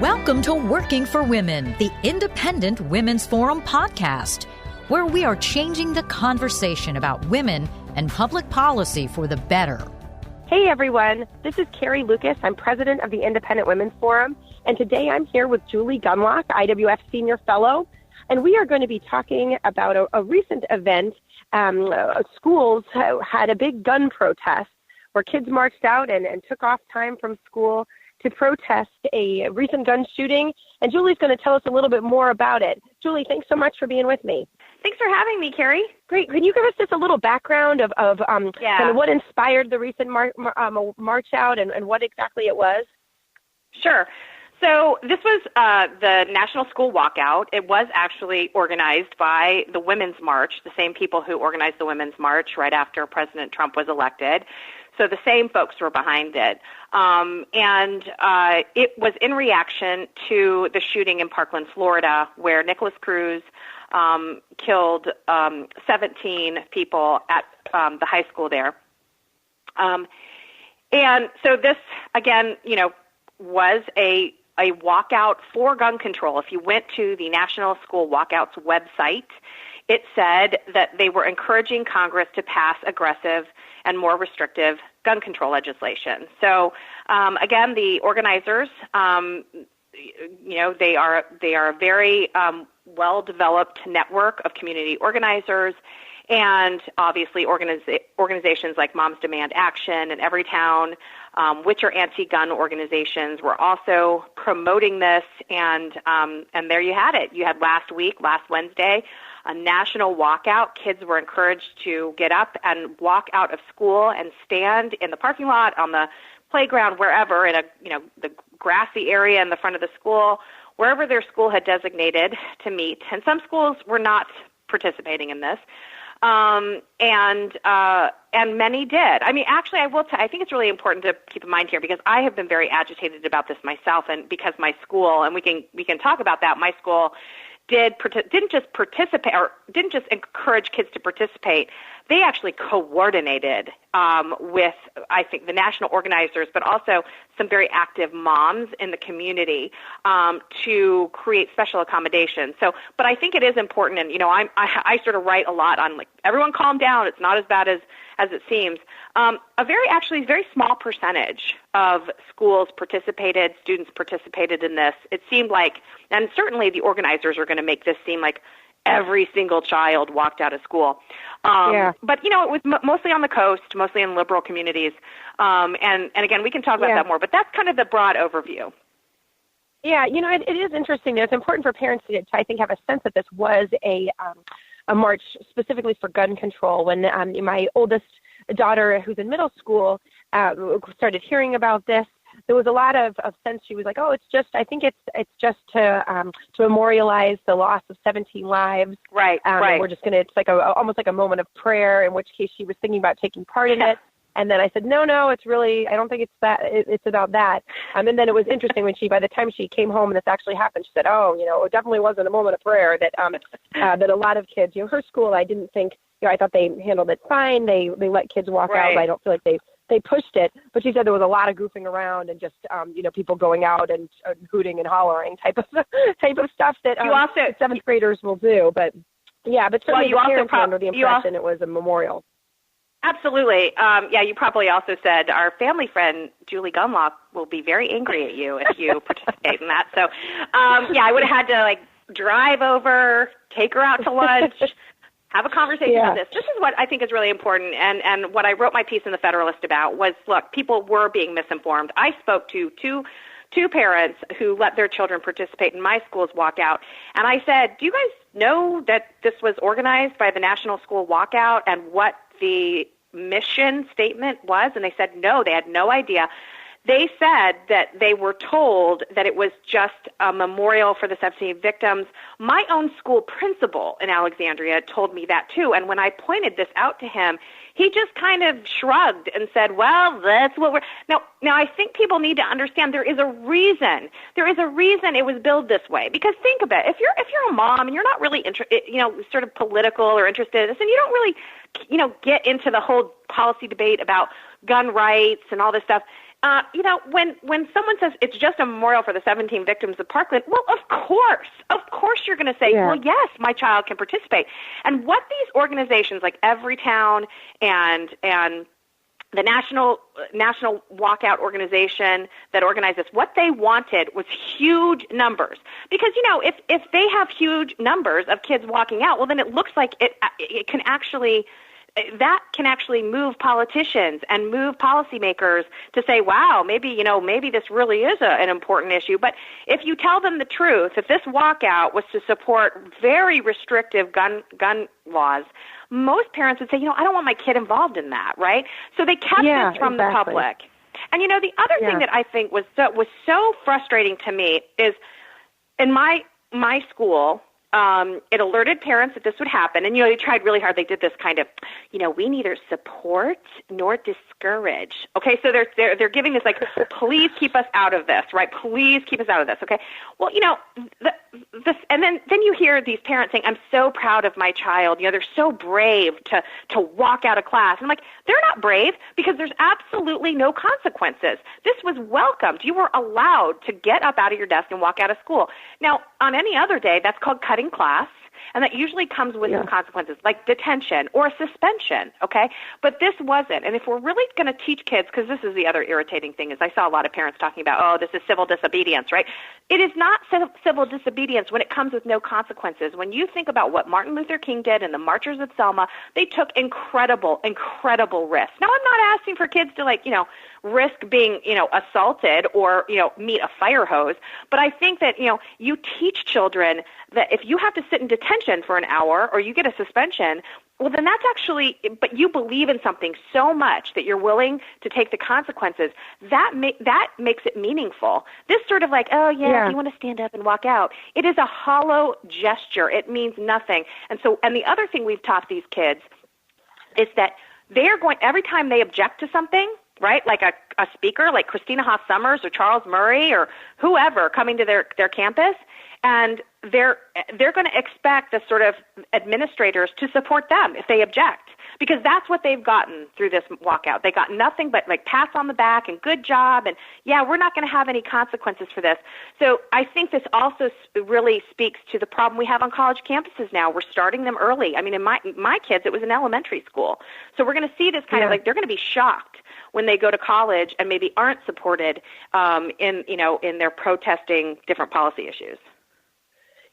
Welcome to Working for Women, the Independent Women's Forum podcast, where we are changing the conversation about women and public policy for the better. Hey everyone, this is Carrie Lucas. I'm president of the Independent Women's Forum, and today I'm here with Julie Gunlock, IWF Senior Fellow, and we are going to be talking about a recent event. Schools had a big gun protest where kids marched out and took off time from school to protest a recent gun shooting, and Julie's going to tell us a little bit more about it. Julie, thanks so much for being with me. Thanks for having me, Carrie. Great. Can you give us just a little background of kind of what inspired the recent march out and what exactly it was? Sure. So this was the National School Walkout. It was actually organized by the Women's March, the same people who organized the Women's March right after President Trump was elected. So the same folks were behind it. It was in reaction to the shooting in Parkland, Florida, where Nicholas Cruz killed 17 people at the high school there. And so this, again, was a walkout for gun control. If you went to the National School Walkouts website, it said that they were encouraging Congress to pass aggressive and more restrictive gun control legislation. So, again, the organizers, they are a very well-developed network of community organizers, and obviously organizations like Moms Demand Action and Everytown, which are anti-gun organizations, were also promoting this. And there you had it. You had last Wednesday, a national walkout. Kids were encouraged to get up and walk out of school and stand in the parking lot, on the playground, wherever, in the grassy area in the front of the school, wherever their school had designated to meet. And some schools were not participating in this. And many did. I mean, actually, I think it's really important to keep in mind here, because I have been very agitated about this myself, and because my school, and we can talk about that, my school didn't just participate, or didn't just encourage kids to participate. They actually coordinated with, I think, the national organizers, but also some very active moms in the community to create special accommodations. So, but I think it is important, and I sort of write a lot on, like, everyone calm down. It's not as bad as it seems. A very small percentage of schools students participated in this. It seemed like, and certainly the organizers are going to make this seem like every single child walked out of school. But, it was mostly on the coast, mostly in liberal communities. And again, we can talk about that more, but that's kind of the broad overview. Yeah, it is interesting. It's important for parents to, I think, have a sense that this was a march specifically for gun control. When my oldest daughter, who's in middle school, started hearing about this, there was a lot of sense. She was like, "Oh, I think it's just to memorialize the loss of 17 lives." Right. Right. We're just it's like almost like a moment of prayer. In which case, she was thinking about taking part in it. And then I said, no, it's really, I don't think it's that. It's about that. And then it was interesting when by the time she came home and this actually happened, she said, it definitely wasn't a moment of prayer. That that a lot of kids, her school, I didn't think, I thought they handled it fine. They let kids walk out. But I don't feel like they pushed it. But she said there was a lot of goofing around and just people going out and hooting and hollering type of stuff that seventh graders will do. But certainly the parents were under the impression it was a memorial. Absolutely. You probably also said our family friend, Julie Gunlock, will be very angry at you if you participate in that. So, I would have had to, drive over, take her out to lunch, have a conversation about this. This is what I think is really important, and what I wrote my piece in the Federalist about was, look, people were being misinformed. I spoke to two parents who let their children participate in my school's walkout, and I said, do you guys know that this was organized by the National School Walkout and what the mission statement was? And they said no, they had no idea. They said that they were told that it was just a memorial for the 17 victims. My own school principal in Alexandria told me that too. And when I pointed this out to him, he just kind of shrugged and said, well, that's what we're... Now I think people need to understand there is a reason. There is a reason it was billed this way. Because think about it. If you're a mom and you're not really sort of political or interested in this, and you don't really, get into the whole policy debate about gun rights and all this stuff, when someone says it's just a memorial for the 17 victims of Parkland, well, of course you're going to say, well, yes, my child can participate. And what these organizations like Everytown and the National Walkout organization that organized this, what they wanted was huge numbers. Because, if they have huge numbers of kids walking out, well, then it looks like it can actually – that can actually move politicians and move policymakers to say, wow, maybe this really is an important issue. But if you tell them the truth, if this walkout was to support very restrictive gun laws, most parents would say, I don't want my kid involved in that, right? So they kept this from the public. And, the other thing that I think was so frustrating to me is in my school, it alerted parents that this would happen. And, they tried really hard. They did this kind of, we neither support nor discourage. Okay, so they're giving this like, please keep us out of this, right? Please keep us out of this, okay? Well, and then you hear these parents saying, I'm so proud of my child. They're so brave to walk out of class. I'm like, they're not brave because there's absolutely no consequences. This was welcomed. You were allowed to get up out of your desk and walk out of school. Now, on any other day, that's called cutting class, and that usually comes with some consequences like detention or suspension, okay? But this wasn't. And if we're really going to teach kids, because this is the other irritating thing, is I saw a lot of parents talking about, this is civil disobedience, right? It is not civil disobedience when it comes with no consequences. When you think about what Martin Luther King did and the Marchers of Selma, they took incredible risks. Now, I'm not asking for kids to, risk being, assaulted or, meet a fire hose, but I think that, you teach children that if you have to sit in detention for an hour or you get a suspension, well, then that's actually, but you believe in something so much that you're willing to take the consequences. That makes it meaningful. This sort of like, if you want to stand up and walk out, it is a hollow gesture. It means nothing. And the other thing we've taught these kids is that they're going, every time they object to something, right, like a speaker like Christina Hoff Sommers or Charles Murray or whoever coming to their campus, and they're going to expect the sort of administrators to support them if they object, because that's what they've gotten through this walkout. They got nothing but like pats on the back and good job, and we're not going to have any consequences for this. So I think this also really speaks to the problem we have on college campuses now. We're starting them early. I mean, in my kids, it was in elementary school. So we're going to see this kind of like, they're going to be shocked when they go to college and maybe aren't supported in their protesting different policy issues.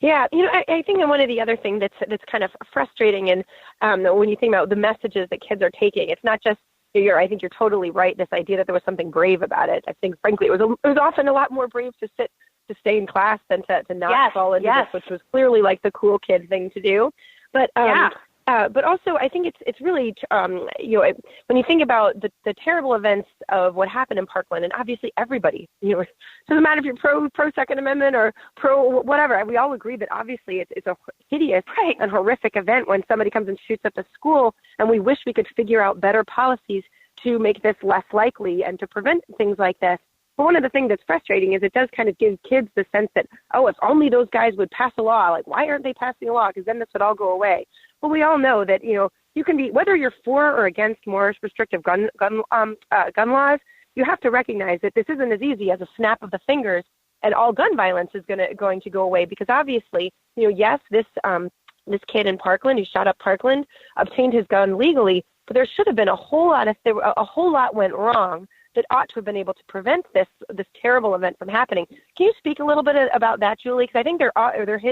Yeah, I think that one of the other things that's kind of frustrating, and when you think about the messages that kids are taking, it's not just I think you're totally right. This idea that there was something brave about it. I think, frankly, it was often a lot more brave to stay in class than to not fall into this, which was clearly like the cool kid thing to do. But but also, I think it's really, when you think about the terrible events of what happened in Parkland, and obviously everybody, it doesn't matter if you're pro Second Amendment or pro whatever, we all agree that obviously it's a hideous and horrific event when somebody comes and shoots up a school, and we wish we could figure out better policies to make this less likely and to prevent things like this. But one of the things that's frustrating is it does kind of give kids the sense that, if only those guys would pass a law, like why aren't they passing a law? Because then this would all go away. Well, we all know that, you can be, whether you're for or against more restrictive gun laws, you have to recognize that this isn't as easy as a snap of the fingers and all gun violence is going to go away, because obviously, yes, this kid in Parkland who shot up Parkland obtained his gun legally, but there should have been a whole lot went wrong that ought to have been able to prevent this terrible event from happening. Can you speak a little bit about that, Julie? Because I think there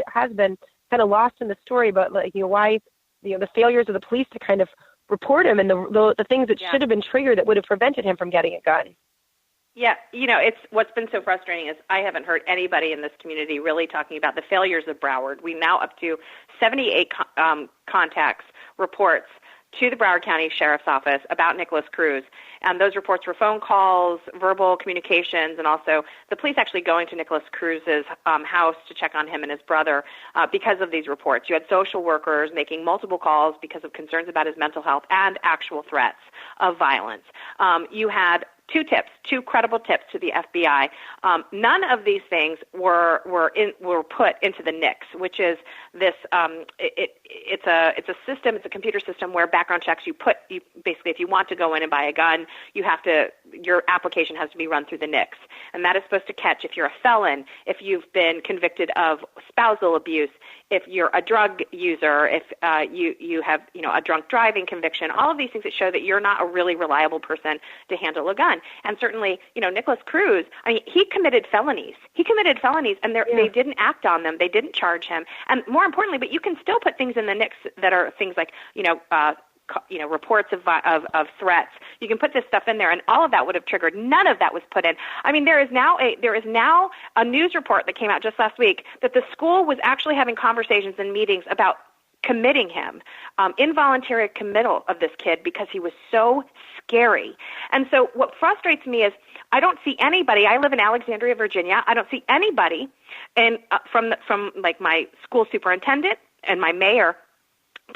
has been kind of lost in the story about why the failures of the police to kind of report him and the things that should have been triggered that would have prevented him from getting a gun. Yeah, it's what's been so frustrating is I haven't heard anybody in this community really talking about the failures of Broward. We now up to 78 contacts, reports to the Broward County Sheriff's Office about Nicholas Cruz. And those reports were phone calls, verbal communications, and also the police actually going to Nicholas Cruz's house to check on him and his brother because of these reports. You had social workers making multiple calls because of concerns about his mental health and actual threats of violence. You had two credible tips to the FBI. None of these things were put into the NICS, which is this. It's a system. It's a computer system where background checks. You basically, if you want to go in and buy a gun, your application has to be run through the NICS, and that is supposed to catch if you're a felon, if you've been convicted of spousal abuse, if you're a drug user, if you have a drunk driving conviction. All of these things that show that you're not a really reliable person to handle a gun. And certainly, Nicholas Cruz, he committed felonies. And they didn't act on them. They didn't charge him. And more importantly, but you can still put things in the NICS that are things like, reports of threats. You can put this stuff in there, and all of that would have triggered. None of that was put in. There is now a news report that came out just last week that the school was actually having conversations and meetings about committing him, involuntary committal of this kid because he was so scary. And so what frustrates me is I don't see anybody. I live in Alexandria, Virginia. I don't see anybody, and from my school superintendent and my mayor,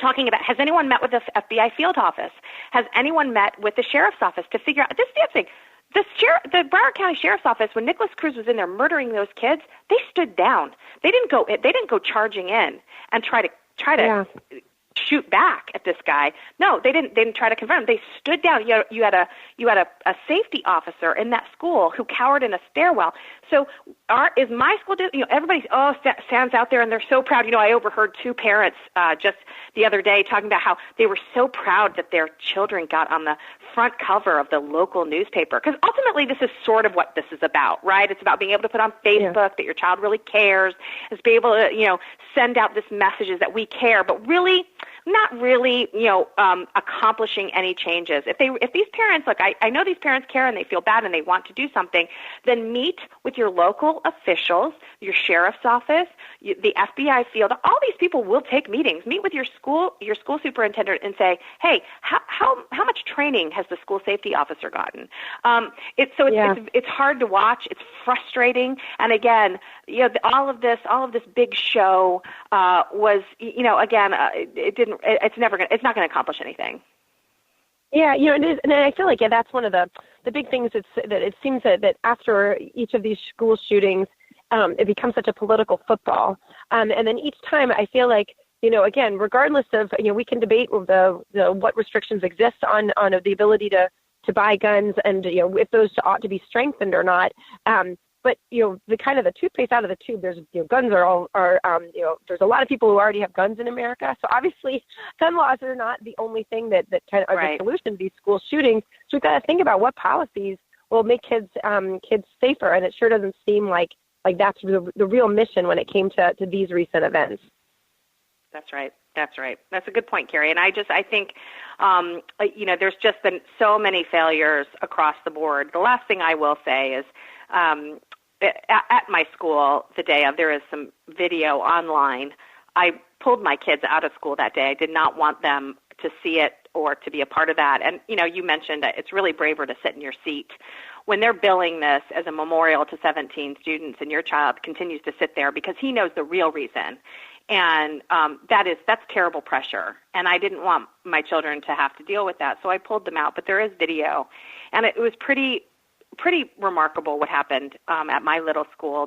talking about, has anyone met with the FBI field office? Has anyone met with the sheriff's office to figure out this damn thing? The Broward County Sheriff's Office, when Nicholas Cruz was in there murdering those kids, they stood down. They didn't go charging in and try to shoot back at this guy. No, they didn't try to confront him. They stood down. You had a safety officer in that school who cowered in a stairwell. So is my school, everybody stands out there and they're so proud. I overheard two parents just the other day talking about how they were so proud that their children got on the front cover of the local newspaper. Because ultimately this is sort of what this is about, right? It's about being able to put on Facebook that your child really cares. It's being able to, send out this messages that we care, but really not really, accomplishing any changes. If these parents, look, I know these parents care and they feel bad and they want to do something, then meet with your local officials, your sheriff's office, the FBI field. All these people will take meetings. Meet with your school superintendent and say, hey, how much training has the school safety officer gotten? It's hard to watch. It's frustrating. And again, all of this big show was, it didn't. It's not going to accomplish anything. Yeah, it is, and I feel like that's one of the big things. That it seems that after each of these school shootings, it becomes such a political football, and then each time I feel like again, regardless of we can debate the what restrictions exist on the ability to buy guns and if those ought to be strengthened or not. But the kind of the toothpaste out of the tube. There's guns are there's a lot of people who already have guns in America. So obviously, gun laws are not the only thing that kind of are the solution to these school shootings. So we've got to think about what policies will make kids safer. And it sure doesn't seem like that's the real mission when it came to these recent events. That's right. That's a good point, Carrie. And I think, there's just been so many failures across the board. The last thing I will say is, at my school the day of, there is some video online. I pulled my kids out of school that day. I did not want them to see it or to be a part of that. And, you mentioned that it's really braver to sit in your seat. When they're billing this as a memorial to 17 students and your child continues to sit there because he knows the real reason. And that's terrible pressure. And I didn't want my children to have to deal with that. So I pulled them out. But there is video. And it was pretty remarkable what happened at my little school.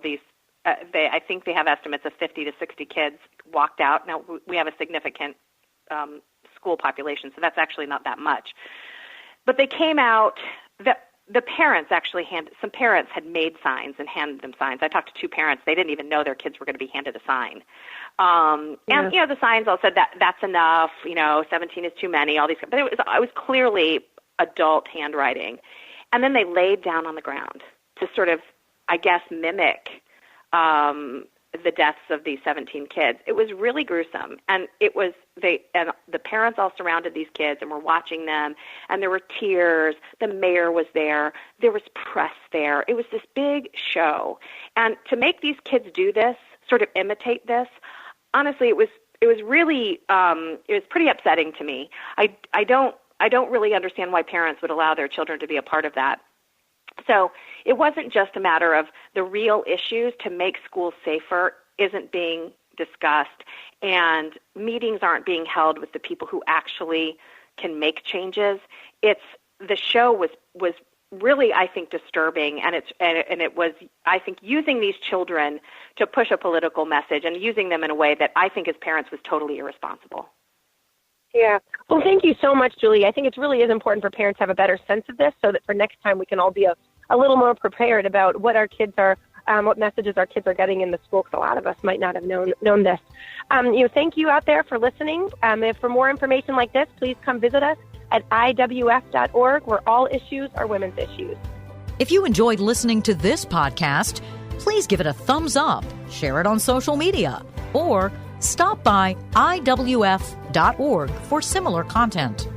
I think they have estimates of 50 to 60 kids walked out. Now, we have a significant school population, so that's actually not that much. But they came out. The parents actually some parents had made signs and handed them signs. I talked to two parents. They didn't even know their kids were going to be handed a sign. And, the signs all said that's enough, 17 is too many, all these. But it was clearly adult handwriting. And then they laid down on the ground to sort of, I guess, mimic the deaths of these 17 kids. It was really gruesome. And the parents all surrounded these kids and were watching them, and there were tears. The mayor was there. There was press there. It was this big show. And to make these kids do this, sort of imitate this, honestly, it was really, it was pretty upsetting to me. I don't really understand why parents would allow their children to be a part of that. So it wasn't just a matter of the real issues to make schools safer isn't being discussed, and meetings aren't being held with the people who actually can make changes. The show was really, I think, disturbing, and it was, I think, using these children to push a political message and using them in a way that I think as parents was totally irresponsible. Yeah. Well, thank you so much, Julie. I think it really is important for parents to have a better sense of this so that for next time we can all be a little more prepared about what our kids are, what messages our kids are getting in the school, because a lot of us might not have known this. Thank you out there for listening. If for more information like this, please come visit us at IWF.org, where all issues are women's issues. If you enjoyed listening to this podcast, please give it a thumbs up, share it on social media, or stop by IWF.org for similar content.